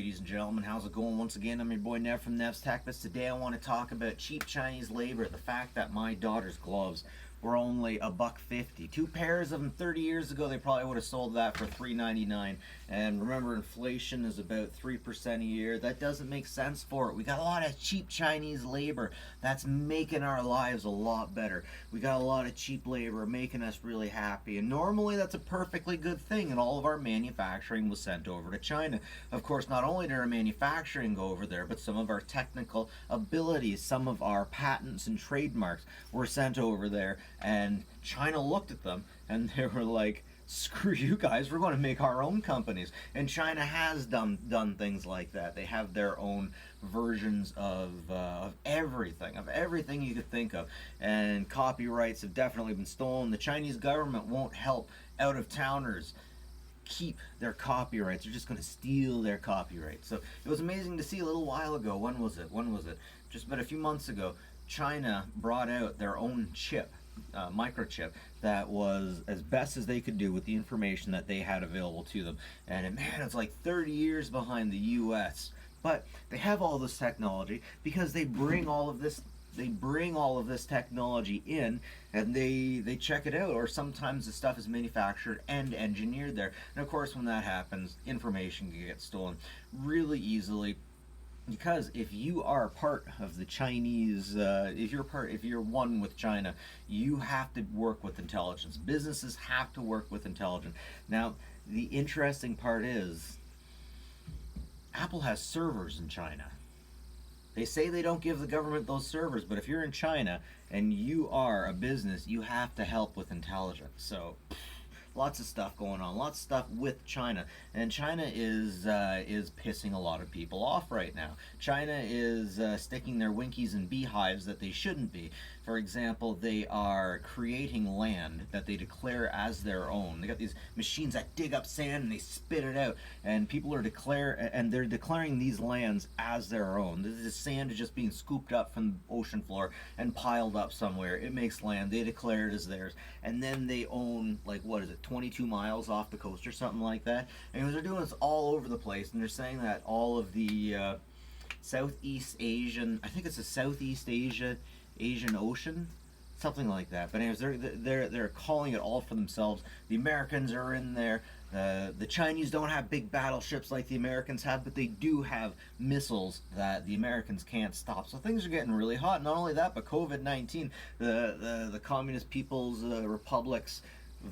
Ladies and gentlemen, how's it going? Once again, I'm your boy Nev from Nev's Tech. Today I want to talk about cheap Chinese labor. The fact that my daughter's gloves were only $1.50. Two pairs of them 30 years ago, they probably would have sold that for $3.99. And remember, inflation is about 3% a year. That doesn't make sense for it. We got a lot of cheap Chinese labor that's making our lives a lot better. We got a lot of cheap labor making us really happy. And normally that's a perfectly good thing. And all of our manufacturing was sent over to China. Of course, not only did our manufacturing go over there, but some of our technical abilities, some of our patents and trademarks were sent over there. And China looked at them and they were like, screw you guys, we're going to make our own companies. And China has done things like that. They have their own versions of everything you could think of. And copyrights have definitely been stolen. The Chinese government won't help out-of-towners keep their copyrights. They're just going to steal their copyrights. So it was amazing to see a little while ago. When was it? Just about a few months ago, China brought out their own chip, microchip, that was as best as they could do with the information that they had available to them. And man, it's like 30 years behind the US. But they have all this technology because they bring all of this technology in, and they check it out. Or sometimes the stuff is manufactured and engineered there. And of course, when that happens, information can get stolen really easily. Because if you are part of the Chinese, if you're one with China, you have to work with intelligence. Businesses have to work with intelligence. Now, the interesting part is, Apple has servers in China. They say they don't give the government those servers, but if you're in China and you are a business, you have to help with intelligence. So lots of stuff going on, lots of stuff with China, and China is pissing a lot of people off right now. China is sticking their winkies in beehives that they shouldn't be. For example, they are creating land that they declare as their own. They got these machines that dig up sand and they spit it out, and people are they're declaring these lands as their own. This sand is just being scooped up from the ocean floor and piled up somewhere. It makes land. They declare it as theirs, and then they own, like, what is it, 22 miles off the coast or something like that. And they're doing this all over the place, and they're saying that all of the Southeast Asian, I think it's the Southeast Asian Ocean, something like that. But anyways, they're calling it all for themselves. The Americans are in there. The Chinese don't have big battleships like the Americans have, but they do have missiles that the Americans can't stop. So things are getting really hot. Not only that, but COVID-19, the Communist People's Republic's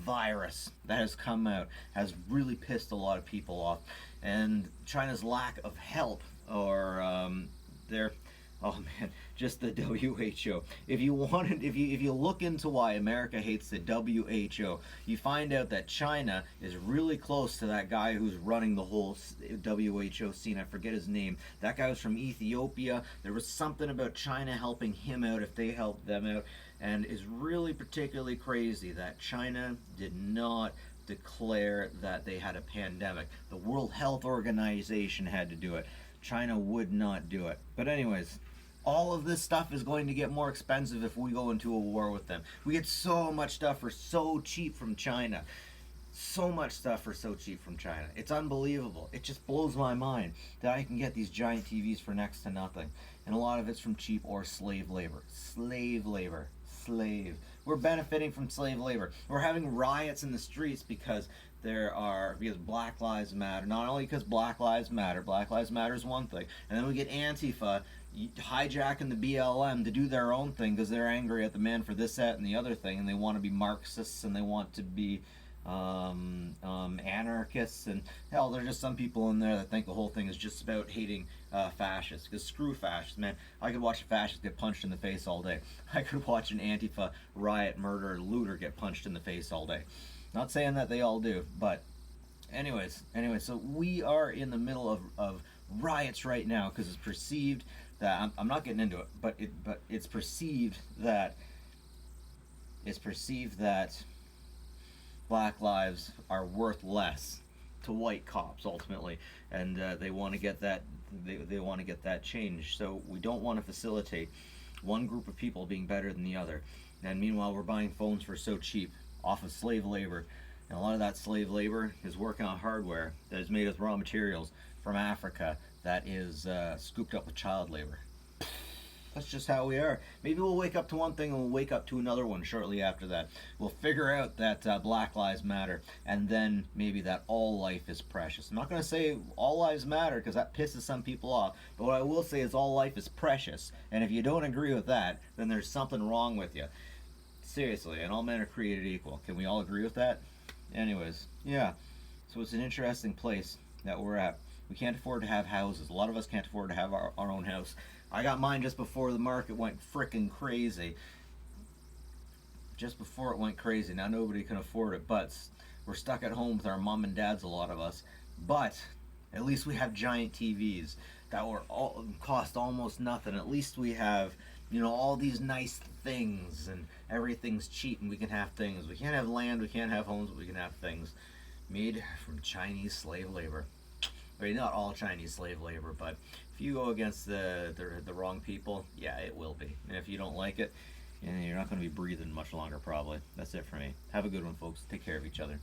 virus that has come out has really pissed a lot of people off. And China's lack of help, or oh man, just the WHO. If you look into why America hates the WHO, you find out that China is really close to that guy who's running the whole WHO scene. I forget his name. That guy was from Ethiopia. There was something about China helping him out if they helped them out. And it's really particularly crazy that China did not declare that they had a pandemic. The World Health Organization had to do it. China would not do it. But anyways, all of this stuff is going to get more expensive if we go into a war with them. We get so much stuff for so cheap from China. So much stuff for so cheap from China. It's unbelievable. It just blows my mind that I can get these giant TVs for next to nothing. And a lot of it's from cheap or slave labor. Slave labor. Slave. We're benefiting from slave labor. We're having riots in the streets because Black Lives Matter. Not only because Black Lives Matter is one thing, and then we get Antifa hijacking the BLM to do their own thing because they're angry at the man for this, that, and the other thing, and they want to be Marxists and they want to be anarchists, and hell, there's just some people in there that think the whole thing is just about hating fascists. Because screw fascists, man. I could watch a fascist get punched in the face all day. I could watch an Antifa riot, murder, looter get punched in the face all day. Not saying that they all do, but anyways, so we are in the middle of riots right now because it's perceived that I'm not getting into it, but it's perceived that Black lives are worth less to white cops ultimately, and they want to get that they want to get that changed. So we don't want to facilitate one group of people being better than the other. And meanwhile, we're buying phones for so cheap off of slave labor. And a lot of that slave labor is working on hardware that is made with raw materials from Africa that is scooped up with child labor. That's just how we are. Maybe we'll wake up to one thing and we'll wake up to another one shortly after that. We'll figure out that Black Lives Matter, and then maybe that all life is precious. I'm not going to say all lives matter because that pisses some people off, but what I will say is all life is precious. And if you don't agree with that, then there's something wrong with you. Seriously, and all men are created equal. Can we all agree with that? Anyways, yeah. So it's an interesting place that we're at. We can't afford to have houses. A lot of us can't afford to have our own house. I got mine just before the market went frickin' crazy. Just before it went crazy. Now nobody can afford it, but we're stuck at home with our mom and dads, a lot of us. But at least we have giant TVs that were cost almost nothing. At least we have, all these nice things, and everything's cheap, and we can have things. We can't have land, we can't have homes, but we can have things made from Chinese slave labor. I mean, not all Chinese slave labor, but if you go against the wrong people, yeah, it will be. And if you don't like it, you're not going to be breathing much longer, probably. That's it for me. Have a good one, folks. Take care of each other.